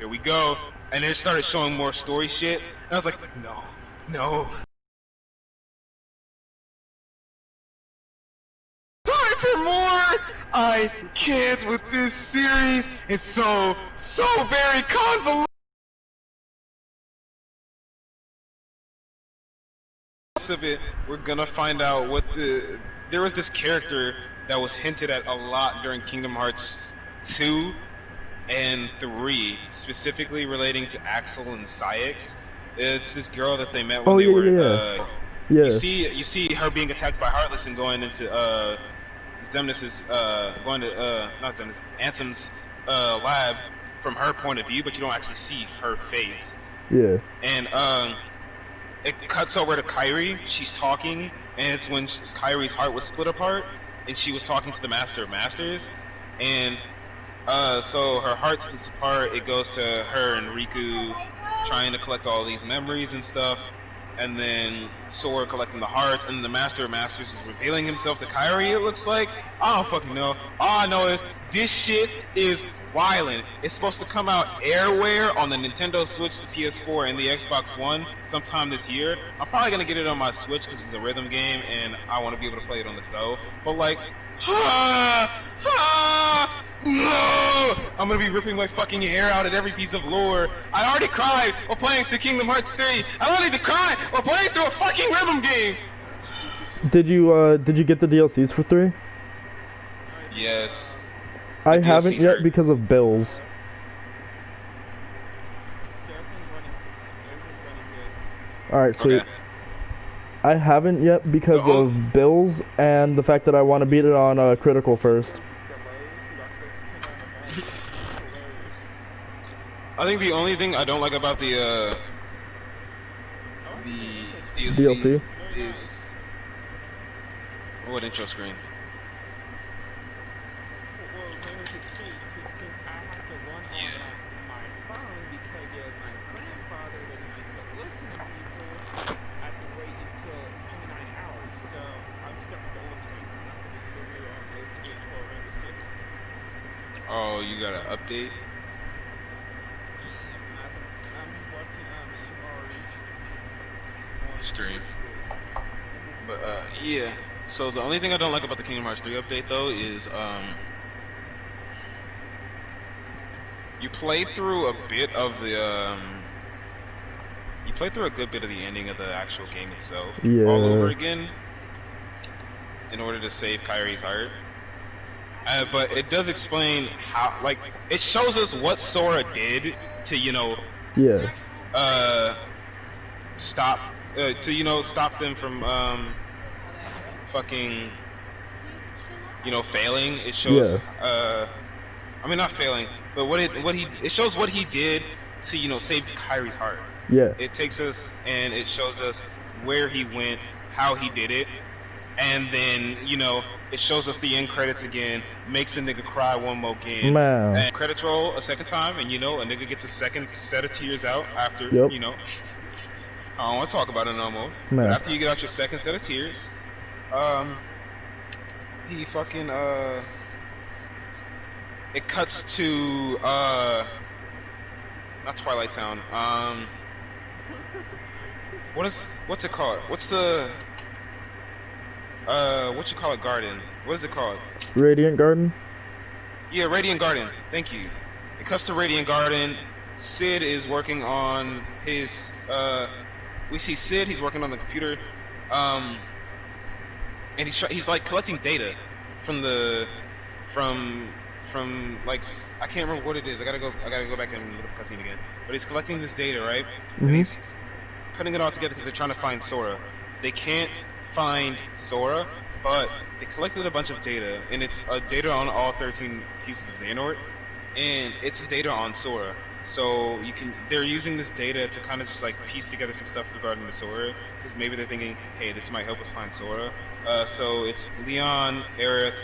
here we go. And it started showing more story shit. And I was like, no, no. Time for more! I can't with this series. It's so very convoluted. Of it, we're gonna find out what there was this character that was hinted at a lot during Kingdom Hearts 2 and 3, specifically relating to Axel and Saïx. It's this girl that they met when they were you see her being attacked by Heartless and going into Xemnas' going to not Xemnas, Ansem's lab from her point of view, but you don't actually see her face. Yeah. And it cuts over to Kairi. She's talking, and it's when Kairi's heart was split apart, and she was talking to the Master of Masters, and so her heart splits apart. It goes to her and Riku trying to collect all these memories and stuff, and then Sora collecting the hearts, and then the Master of Masters is revealing himself to Kairi, it looks like. I don't fucking know. All I know is this shit is wildin'. It's supposed to come out airware on the Nintendo Switch, the PS4, and the Xbox One sometime this year. I'm probably gonna get it on my Switch because it's a rhythm game, and I want to be able to play it on the go. But like, no! I'm gonna be ripping my fucking hair out at every piece of lore. I already cried while playing through Kingdom Hearts 3. I don't need to cry while playing through a fucking rhythm game. Did you get the DLCs for 3? Yes. I haven't yet because of bills. Alright, sweet. Okay. I haven't yet because of bills and the fact that I want to beat it on Critical first. I think the only thing I don't like about the DLC is what intro screen. Oh, you got an update? Stream. But yeah. So the only thing I don't like about the Kingdom Hearts 3 update though is you play through a bit of the you play through a good bit of the ending of the actual game itself all over again in order to save Kairi's heart. But it does explain how, like, it shows us what Sora did to, you know, stop, stop them from, fucking, you know, failing. It shows, I mean, not failing, but it shows what he did to, you know, save Kairi's heart. Yeah. It takes us and it shows us where he went, how he did it. And then, you know, it shows us the end credits again, makes a nigga cry one more again. Man. And credits roll a second time, and you know, a nigga gets a second set of tears out after, you know. I don't want to talk about it no more. But after you get out your second set of tears, he fucking, it cuts to, not Twilight Town, what's it called? What's the... what you call it, garden? What is it called? Radiant Garden? Yeah, Radiant Garden. Thank you. It cuts to Radiant Garden. Sid is working on his, we see Sid, he's working on the computer, and he's like collecting data from like, I can't remember what it is. I gotta go back and look at the cutscene again. But he's collecting this data, right? Mm-hmm. And he's putting it all together because they're trying to find Sora. They can't find Sora, but they collected a bunch of data, and it's data on all 13 pieces of Xehanort, and it's data on Sora. So they're using this data to kind of just like piece together some stuff regarding the Sora, because maybe they're thinking, hey, this might help us find Sora. So it's Leon, Aerith,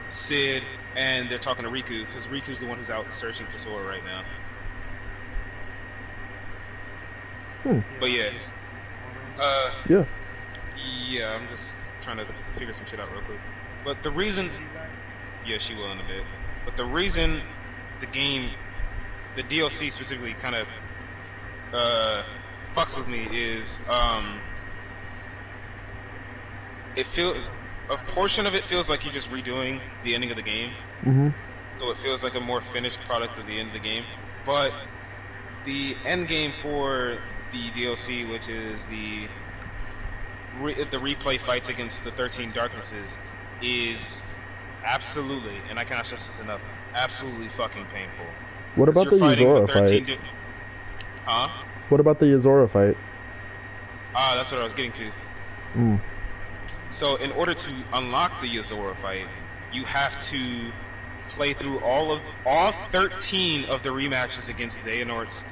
Sid, and they're talking to Riku, because Riku's the one who's out searching for Sora right now. But yeah. Yeah, I'm just trying to figure some shit out real quick. But the reason... Yeah, she will in a bit. But the reason the game the DLC specifically kind of fucks with me is a portion of it feels like you're just redoing the ending of the game. Mm-hmm. So it feels like a more finished product at the end of the game. But the end game for the DLC, which is the replay fights against the 13 Darknesses, is absolutely, and I cannot stress this enough, absolutely fucking painful. What about the Yozora fight? Huh? What about the Yozora fight? That's what I was getting to. Mm. So in order to unlock the Yozora fight, you have to play through all 13 of the rematches against Xehanort's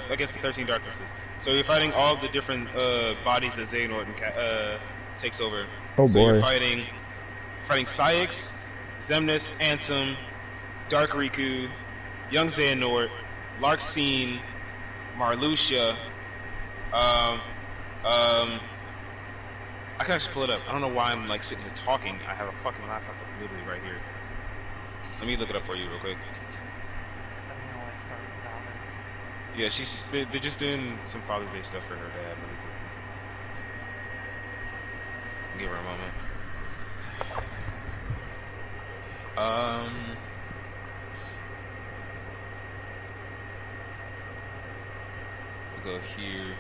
against the 13 Darknesses. So you're fighting all of the different bodies that Xehanort takes over. Oh so boy. You're fighting Saïx, Xemnas, Ansem, Dark Riku, Young Xehanort, Larxene, Marluxia. I can actually pull it up. I don't know why I'm like sitting here talking. I have a fucking laptop that's literally right here. Let me look it up for you real quick. Yeah, they're just doing some Father's Day stuff for her dad. Really quick. Give her a moment. We'll go here.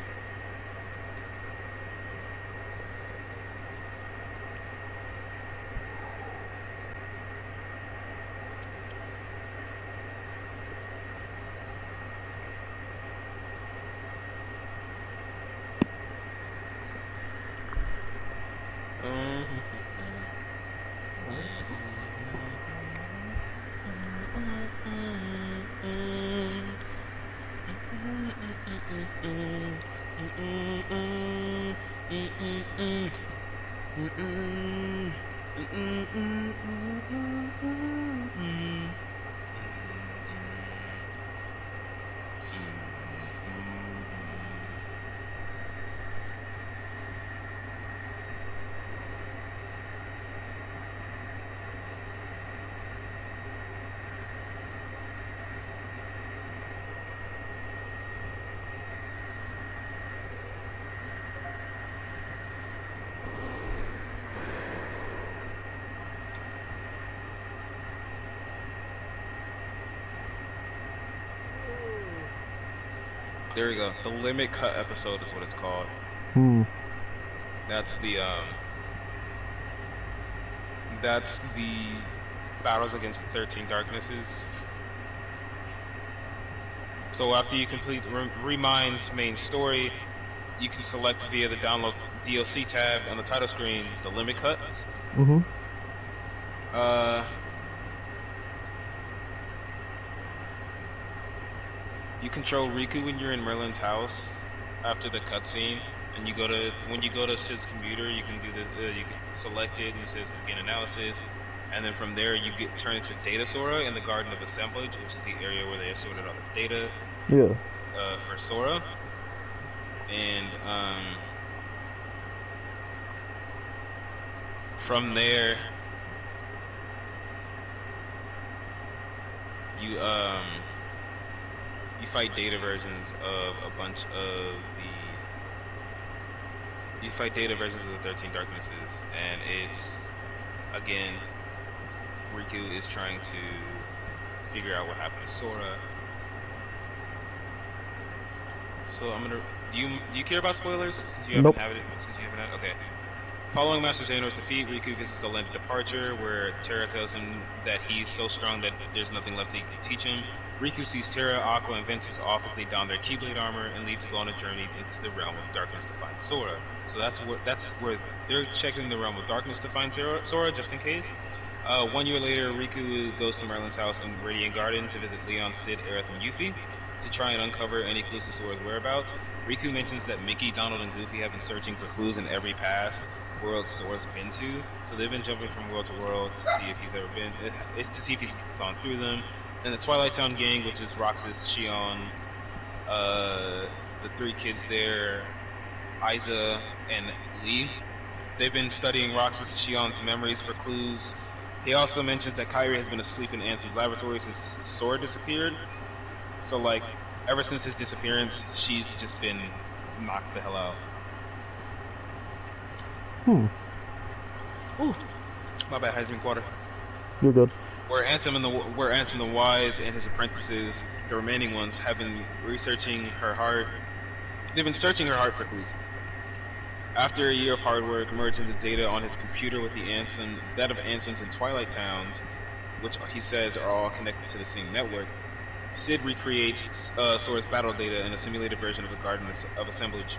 There we go. The Limit Cut episode is what it's called. That's the battles against the 13 Darknesses. So after you complete Remind's main story, you can select via the download DLC tab on the title screen the Limit Cuts. Mm-hmm. You control Riku when you're in Merlin's house after the cutscene, and when you go to Cid's computer, you can do you can select it and it says begin analysis, and then from there you get turned into Data Sora in the Garden of Assemblage, which is the area where they sorted all this data. Yeah. For Sora, and from there you fight data versions of a bunch of the 13 Darknesses, and it's again Riku is trying to figure out what happened to Sora. So I'm gonna. Do you care about spoilers since you haven't had it? Okay. Following Master Xehanort's defeat, Riku visits the land of departure, where Terra tells him that he's so strong that there's nothing left he can teach him. Riku sees Terra, Aqua, and Ventus off as they don their Keyblade armor and leave to go on a journey into the realm of darkness to find Sora. So that's where they're checking the realm of darkness to find Sora, just in case. 1 year later, Riku goes to Merlin's house in Radiant Garden to visit Leon, Cid, Aerith, and Yuffie to try and uncover any clues to Sora's whereabouts. Riku mentions that Mickey, Donald, and Goofy have been searching for clues in every past world Sora's been to. So they've been jumping from world to world to see if he's gone through them. And the Twilight Town gang, which is Roxas, Xion, the 3 kids there, Aiza, and Lee. They've been studying Roxas and Xion's memories for clues. He also mentions that Kairi has been asleep in Ansem's laboratory since Sora disappeared. So like, ever since his disappearance, she's just been knocked the hell out. Ooh, my bad. I had to drink water. You're good. Where Ansem the Wise and his apprentices, the remaining ones, have been researching her heart. They've been searching her heart for clues. After a year of hard work, merging the data on his computer with that of Ansem's and Twilight Towns, which he says are all connected to the same network, Sid recreates Sora's battle data in a simulated version of the Garden of Assemblage,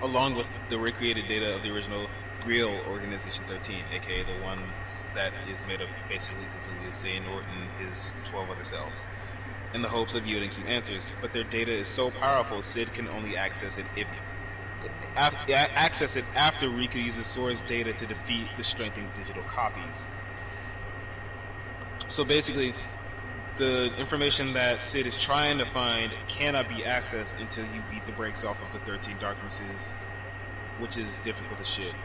along with the recreated data of the original real Organization 13, aka the one that is made up basically completely of Xehanort and his 12 other selves, in the hopes of yielding some answers. But their data is so powerful, Sid can only access it after Riku uses Sora's data to defeat the strengthened digital copies. So basically, the information that Sid is trying to find cannot be accessed until you beat the brakes off of the 13 Darknesses, which is difficult as shit.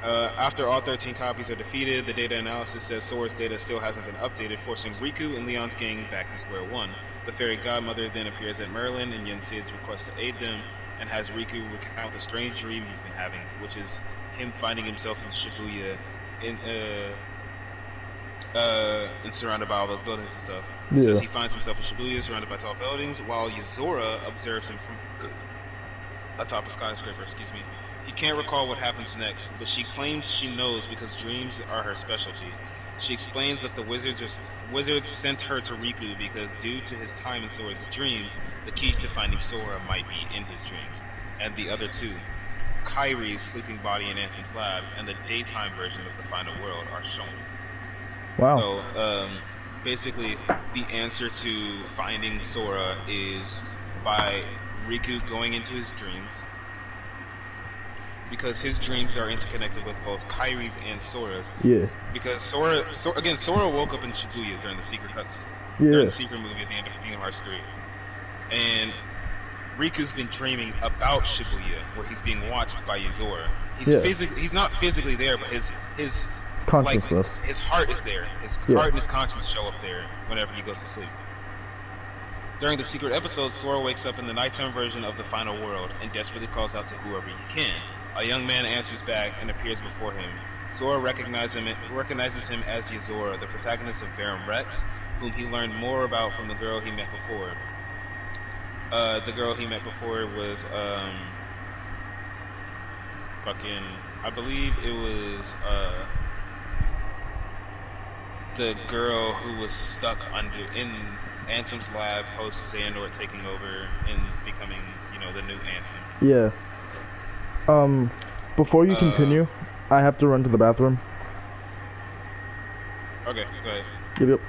After all 13 copies are defeated, the data analysis says Sora's data still hasn't been updated, forcing Riku and Leon's gang back to square one. The fairy godmother then appears at Merlin and Yen Sid's request to aid them, and has Riku recount the strange dream he's been having, which is him finding himself in Shibuya, and surrounded by all those buildings and stuff. He says he finds himself in Shibuya, surrounded by tall buildings, while Yozora observes him from atop a skyscraper. He can't recall what happens next, but she claims she knows because dreams are her specialty. She explains that the wizards sent her to Riku because, due to his time in Sora's dreams, the key to finding Sora might be in his dreams. And the other two, Kairi's sleeping body in Ansem's lab and the daytime version of the final world, are shown. Wow. So, basically, the answer to finding Sora is by Riku going into his dreams, because his dreams are interconnected with both Kairi's and Sora's. Yeah. Because Sora woke up in Shibuya during the secret cuts, Yeah. during the secret movie at the end of Kingdom Hearts 3, and Riku's been dreaming about Shibuya, where he's being watched by Yozora. He's not physically there, but his consciousness, his heart is there. His heart and his conscience show up there whenever he goes to sleep. During the secret episode, Sora wakes up in the nighttime version of the final world and desperately calls out to whoever he can. A young man answers back and appears before him. Sora recognizes him as Yozora, the protagonist of Verum Rex, whom he learned more about from the girl he met before. The girl he met before was, I believe it was, the girl who was stuck in Ansem's lab post Xehanort taking over and becoming, the new Ansem. Yeah. Before you continue, I have to run to the bathroom. Okay, go ahead. Yep.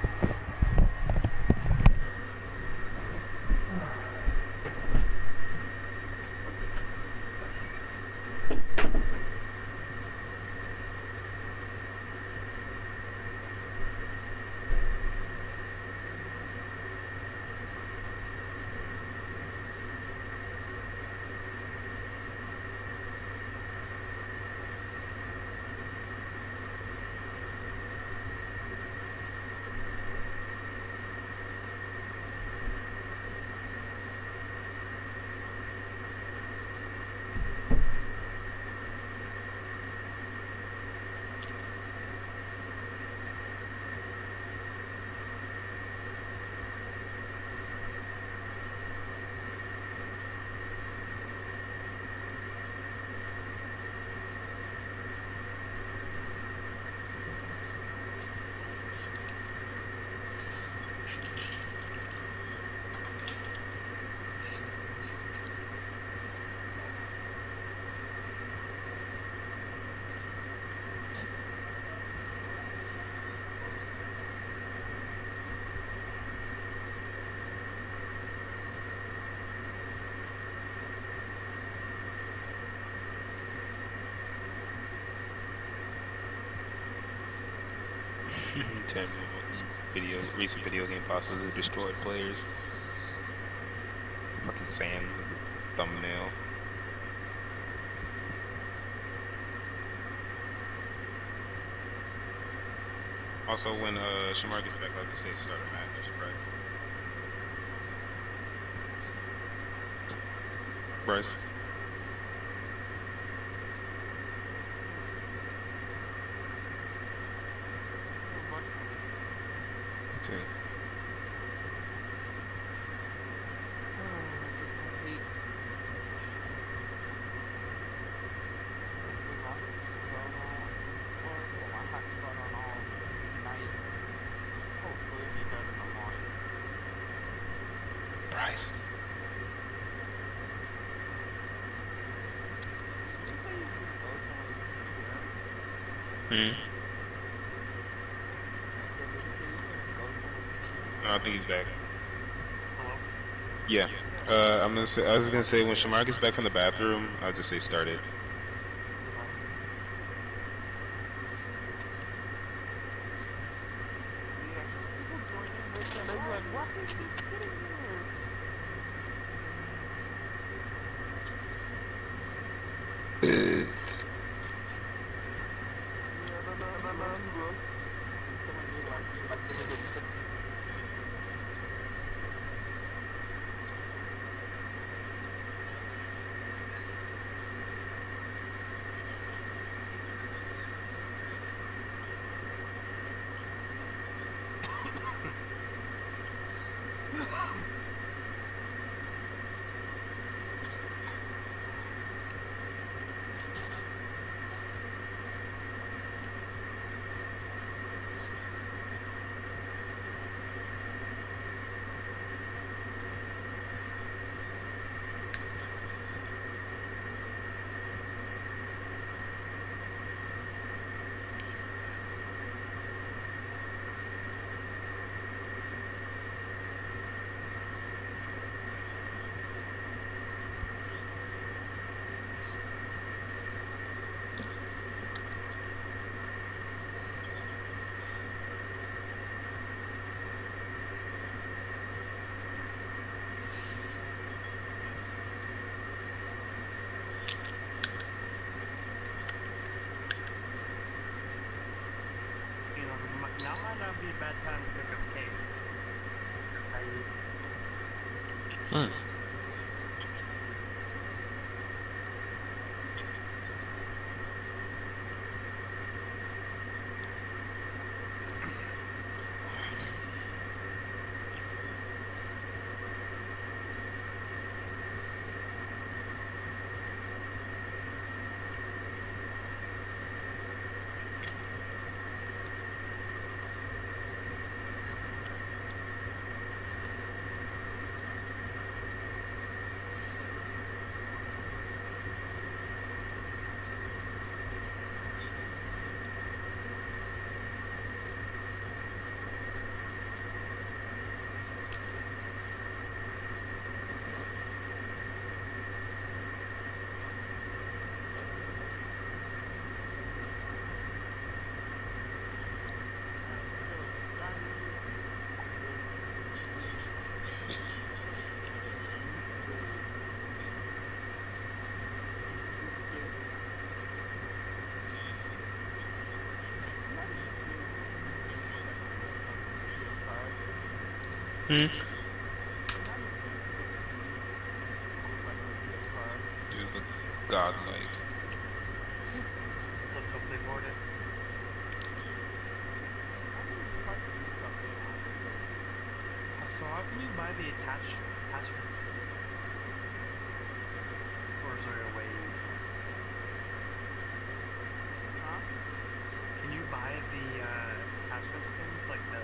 Recent video game bosses who destroyed players. Fucking Sans is the thumbnail. Also, when Shamar gets back, I'll just say start a match. Surprise. Bryce. Two. Bryce. Hmm. I think he's back. Hello? Yeah. I'm gonna say. I was gonna say when Shamar gets back from the bathroom, I'll just say start it. Now might not be a bad time to pick up cake. Hmm. Hmm. Dude, look godlike. Let's hope they board it. So how can you buy the attachment skins? Or is there a way? Huh? Can you buy the attachment skins like the?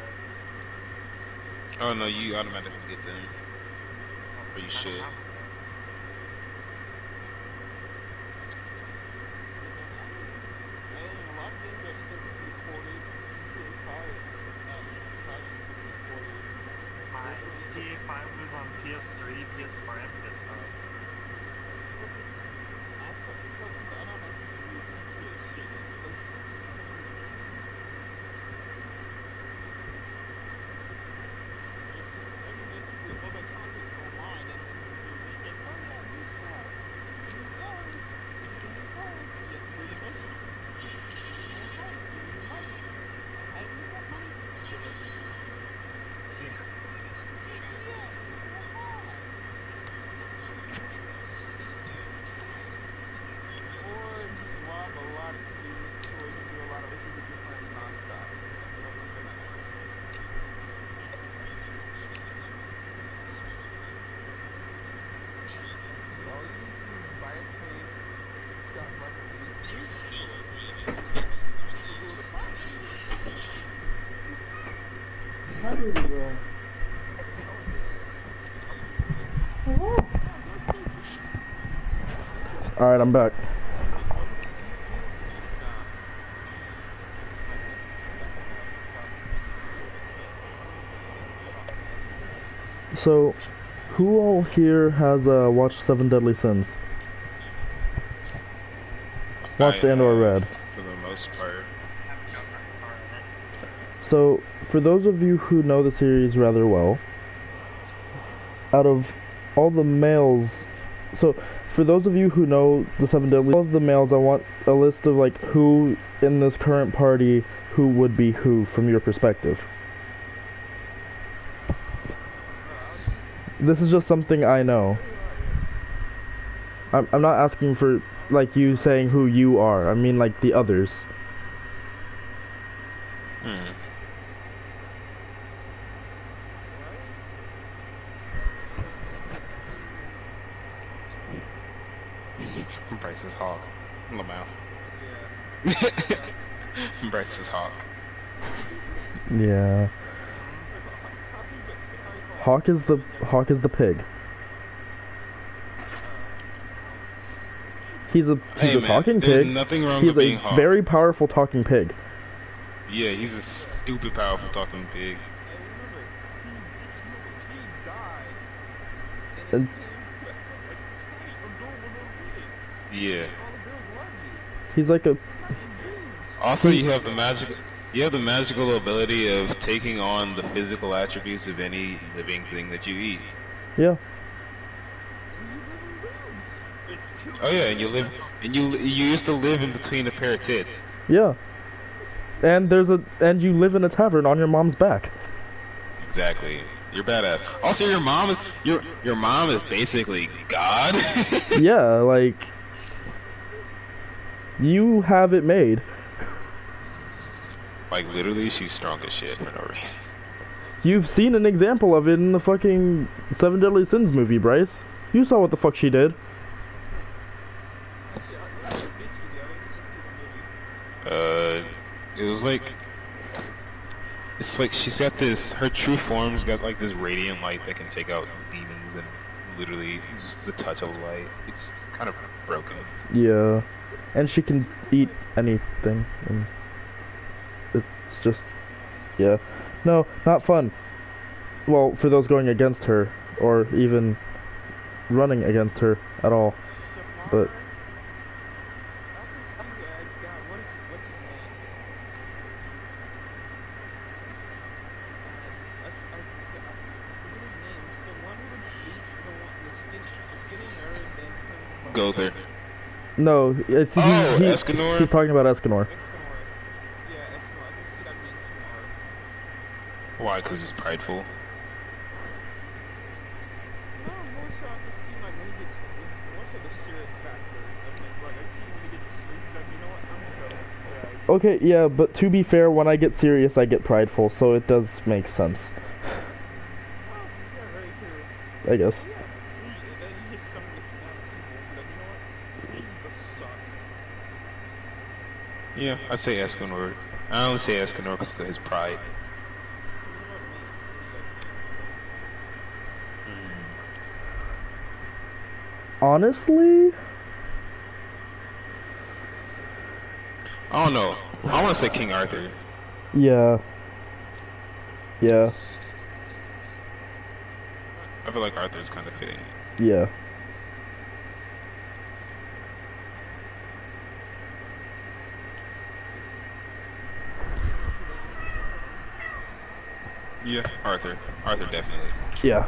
Oh no, you automatically get them. Or you should. GTA 5 was on PS3, PS4, and PS5. Alright, I'm back. So, who all here has watched Seven Deadly Sins? Watched and or read? For the most part. Haven't gone very far in it. So, for those of you who know the series rather well, out of all the males, so for those of you who know the Seven Deadly, all of the males, I want a list of like who in this current party, who would be who from your perspective. This is just something I know. I'm not asking for like you saying who you are. I mean like the others. Bryce's Hawk. Lamau. Bryce's Hawk. Yeah. Hawk is the pig. He's a Hey, man, talking there's pig. nothing wrong He's with being a Hawk. very powerful talking pig. Yeah, he's a stupid powerful talking pig. And Yeah. he's like a Also, you have the magical ability of taking on the physical attributes of any living thing that you eat. yeah. Oh yeah, and you used to live in between a pair of tits. Yeah. And you live in a tavern on your mom's back. Exactly. You're badass. Also, your mom is basically God. Yeah, like you have it made. Like literally, she's strong as shit for no reason. You've seen an example of it in the fucking Seven Deadly Sins movie, Bryce. You saw what the fuck she did. It was like, it's like she's got this, her true form's got like this radiant light that can take out demons and literally just the touch of light. It's kind of broken. Yeah. And she can eat anything. And it's just, yeah. No, not fun. Well, for those going against her, or even running against her at all. But Gother. no, Escanor? He's talking about Escanor. Why? Because he's prideful. Okay, yeah, but to be fair, when I get serious, I get prideful, so it does make sense. I guess. Yeah, I'd say Escanor. I only say Escanor because of his pride. Honestly? I don't know. I want to say King Arthur. Yeah. Yeah. I feel like Arthur's kind of fitting. Yeah. Yeah, Arthur. Arthur definitely. Yeah.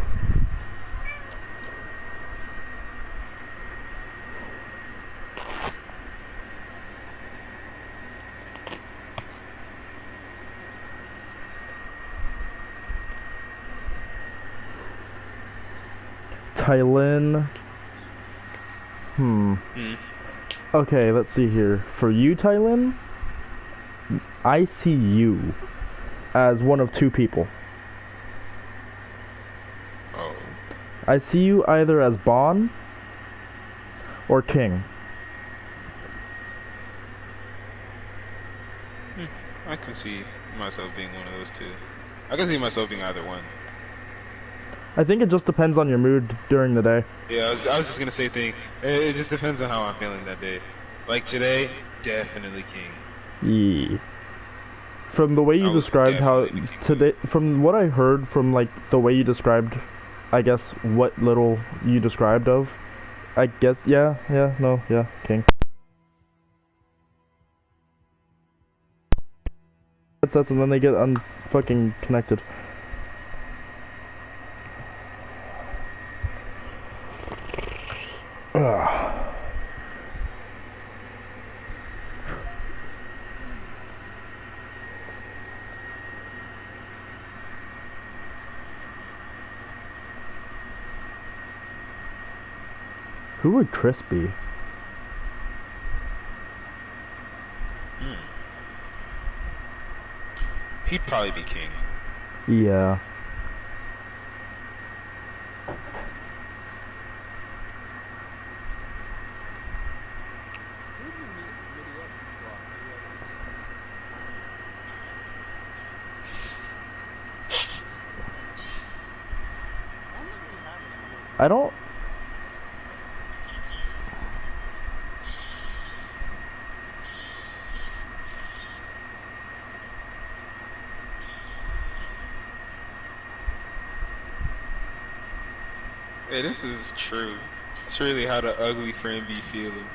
Tylin. Okay, let's see here. For you, Tylin, I see you as one of two people. Oh. I see you either as Bon or King. I can see myself being one of those two. I can see myself being either one. I think it just depends on your mood during the day. Yeah, I was just gonna say thing. It just depends on how I'm feeling that day. Like today, definitely King. Yeah. From the way you I was described how definitely King. today, from what I heard from like the way you described, I guess what little you described of, I guess yeah, King. Headsets and then they get unfucking connected. Ugh. Who would Chris be? He'd probably be King. Yeah. I don't. Hey, this is true. It's really how the ugly friend be feeling.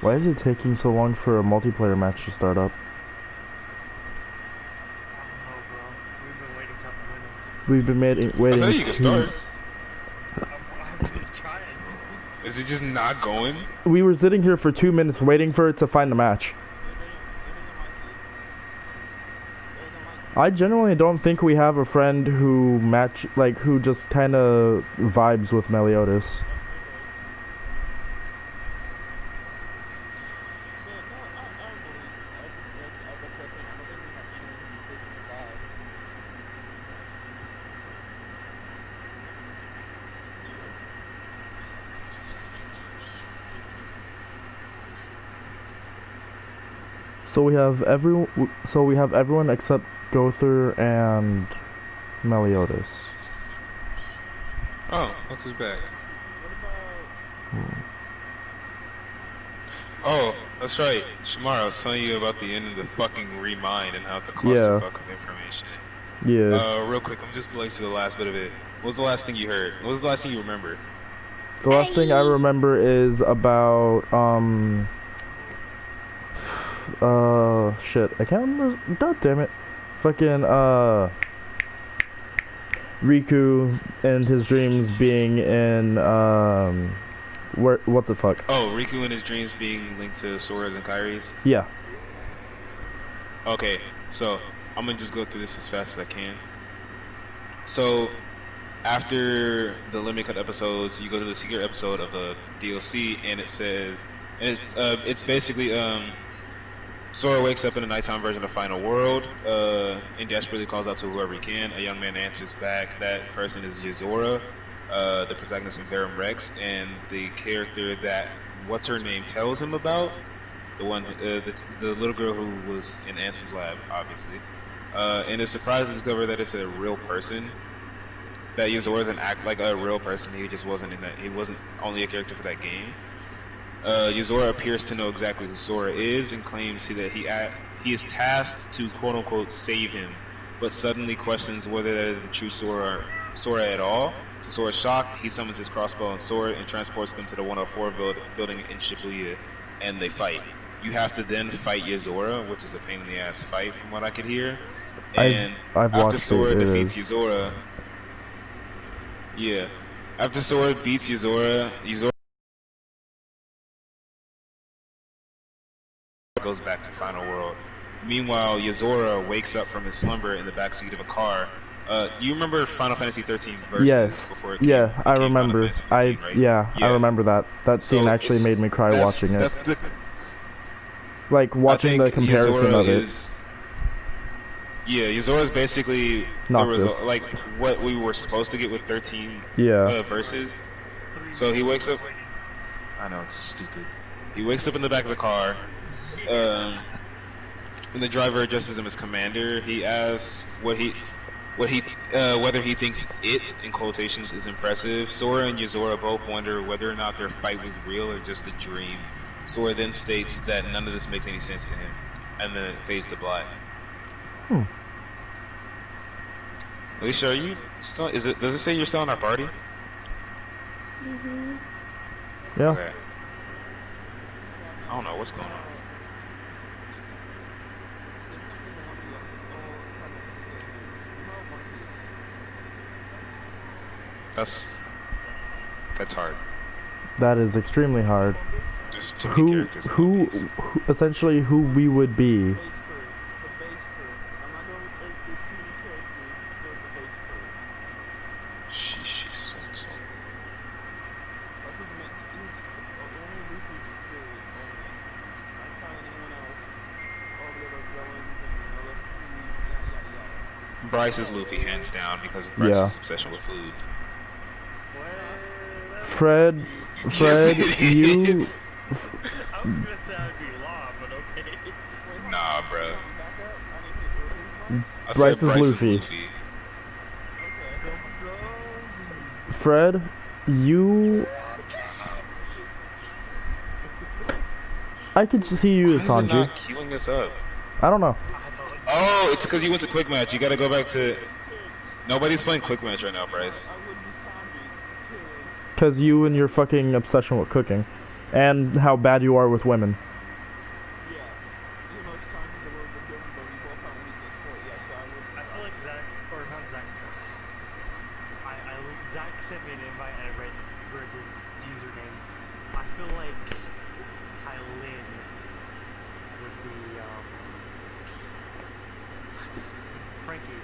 Why is it taking so long for a multiplayer match to start up? I don't know, bro. We've been waiting a couple minutes. We've been waiting. I said you can start. I've been trying. Is it just not going? We were sitting here for 2 minutes waiting for it to find the match. I genuinely don't think we have a friend who who just kind of vibes with Meliodas. So we have everyone except Gother and Meliodas. Oh, what's his back? Oh, that's right. Shamar, I was telling you about the end of the fucking Remind and how it's a clusterfuck of information. Yeah. Real quick, I'm just going to the last bit of it. What was the last thing you heard? What was the last thing you remember? The last thing I remember is about shit. I can't remember. God damn it. Fucking Riku and his dreams being in what's the fuck? Oh, Riku and his dreams being linked to Sora's and Kairi's? Yeah. Okay, so I'm gonna just go through this as fast as I can. So after the Limit Cut episodes, you go to the secret episode of the DLC, and it says, and it's basically Sora wakes up in a nighttime version of Final World, and desperately calls out to whoever he can. A young man answers back. That person is Yozora, the protagonist of Verum Rex, and the character that what's her name tells him about, the one, the little girl who was in Ansem's lab, obviously. And is surprised to discover that it's a real person. That Yozora doesn't act like a real person. He just wasn't in that. He wasn't only a character for that game. Yozora appears to know exactly who Sora is and claims that he is tasked to quote-unquote save him, but suddenly questions whether that is the true Sora at all. So Sora's shocked, he summons his crossbow and sword and transports them to the 104 building in Shibuya, and they fight. You have to then fight Yozora, which is a pain in the ass fight from what I could hear. And I've after Sora it defeats Yozora, after Sora beats Yozora goes back to Final World. Meanwhile, Yozora wakes up from his slumber in the backseat of a car. You remember Final Fantasy 13 Versus? Yes. Before it I remember. 15, right? I remember that. That scene actually made me cry watching it. Like watching the comparison Yozora of it. Yozora is basically the result, like what we were supposed to get with 13 Versus. So he wakes up. I know, it's stupid. He wakes up in the back of the car. When the driver addresses him as commander, he asks whether he thinks it, in quotations, is impressive. Sora and Yozora both wonder whether or not their fight was real or just a dream. Sora then states that none of this makes any sense to him, and then it fades to black. Alicia, are you still? Does it say you're still in our party? Yeah. Okay. I don't know what's going on. That's hard. That is extremely hard. There's too many characters. Who essentially who we would be. She sucks. Bryce is Luffy, hands down, because of Bryce's obsession with food. Fred, Yes, you. I was gonna say I'd be Law, but okay. Nah, bro. I Bryce said is Bryce Luffy. Fred, you. I could see you as Why is it Sanji. not queuing us up? I don't know. Oh, it's because you went to Quick Match. You gotta go back to... Nobody's playing Quick Match right now, Bryce. Because you and your fucking obsession with cooking. And how bad you are with women. I feel like Zach, or not Zach, Zach sent me an invite and I read his username. I feel like Tylin would be, Frankie.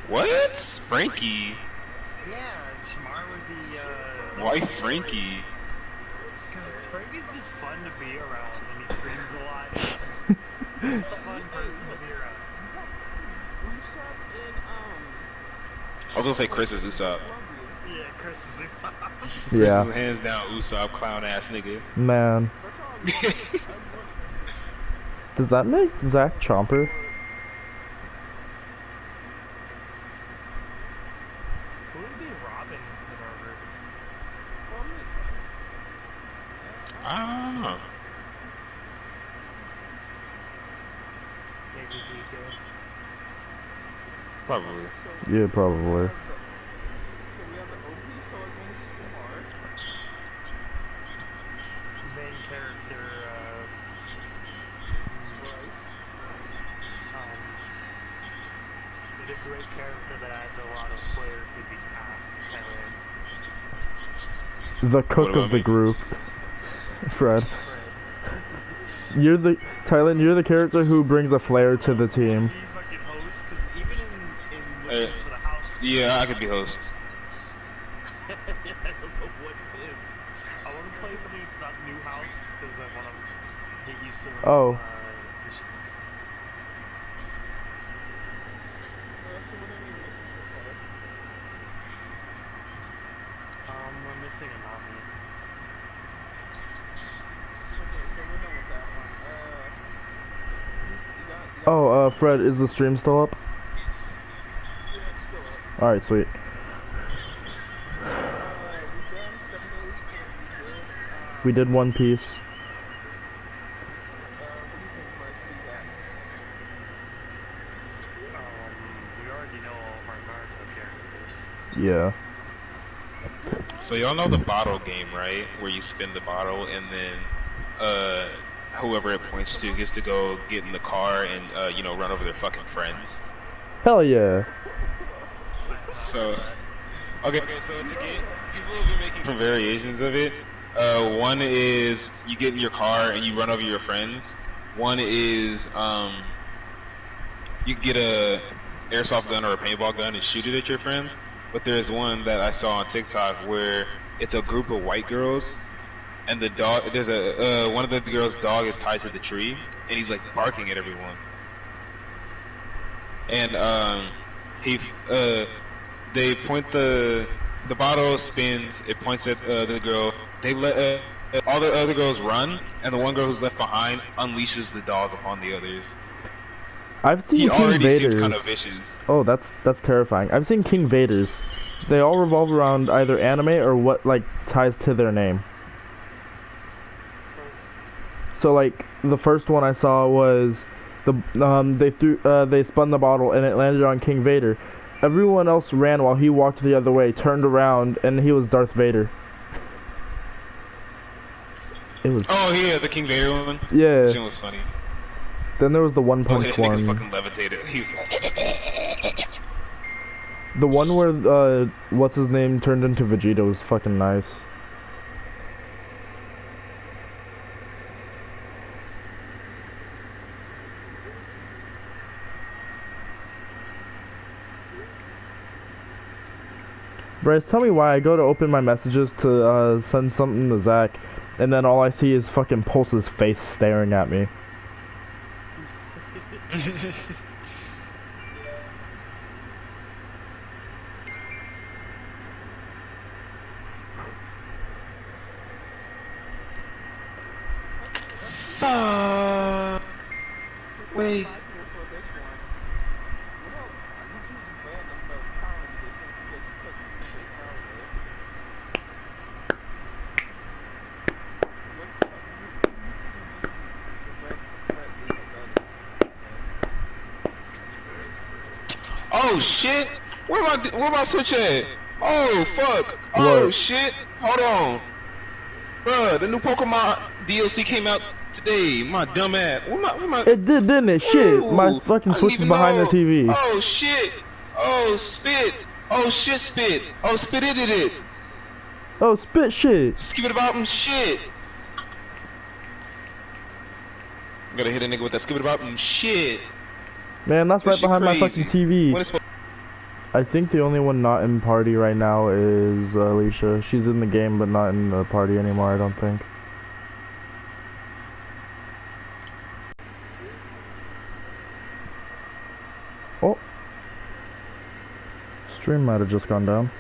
What? Frankie? Yeah, Shamar would be, Why Frankie? because Frankie's just fun to be around and he screams a lot. He's just a fun person to be around. I was gonna say Chris is Usopp. Yeah, Chris is excited. Chris Yeah. is hands down Usopp, clown ass nigga. Man. Does that make Zach Chomper? Who would be Robin in Harvard? I don't know. Maybe DK. Probably. Yeah, probably. Main character of the great character that adds a lot of flair to the cast, Thailand. The cook about of the me? group. Fred. Fred. You're the Thailand, you're the character who brings a flair to the team. He fucking hosts, because even in Looking for the House, Yeah, I could be host. I don't know what it is. I want to play something that's not New House, because I want to get used to Oh. missions. We're missing a Nami. Oh, Fred, is the stream still up? Alright, sweet. We did One Piece. We already know all of our Naruto characters. Yeah. So y'all know the bottle game, right? Where you spin the bottle and then whoever it points to gets to go get in the car and run over their fucking friends. Hell yeah. So okay, so it's a game. People have been making different variations of it. One is you get in your car and you run over your friends. One is you get a airsoft gun or a paintball gun and shoot it at your friends. But there's one that I saw on TikTok where it's a group of white girls, and the dog. There's one of the girls' dog is tied to the tree, and he's like barking at everyone. And they point the bottle spins. It points at the girl. They let all the other girls run, and the one girl who's left behind unleashes the dog upon the others. I've seen He King already seems Vader's. kind of vicious. Oh, that's terrifying. I've seen King Vader's. They all revolve around either anime or what like ties to their name. So like the first one I saw was they spun the bottle and it landed on King Vader. Everyone else ran while he walked the other way, turned around, and he was Darth Vader. It was Oh yeah, the King Vader one. yeah. That shit was funny. Then there was the One Oh, Punch that nigga one. fucking levitated. He's like, The one where what's his name turned into Vegeta was fucking nice. Bryce, tell me why I go to open my messages to send something to Zach, and then all I see is fucking Pulse's face staring at me. fuck. Wait. Oh shit! Where my switch at? Oh fuck! Oh What? shit! Hold on, bruh. The new Pokemon DLC came out today. My dumb ass. Where my? It did, didn't it? Shit, my Ooh, fucking I didn't switch is even behind know. the TV. Oh shit! Oh spit! Oh shit! Spit! Oh spit! It! Oh, spit shit. Skip it about shit. Gotta hit a nigga with that skip it about shit. Man, that's This right shit behind my crazy. fucking TV. When it's I think the only one not in party right now is Alicia. She's in the game, but not in the party anymore, I don't think. Oh. Stream might have just gone down.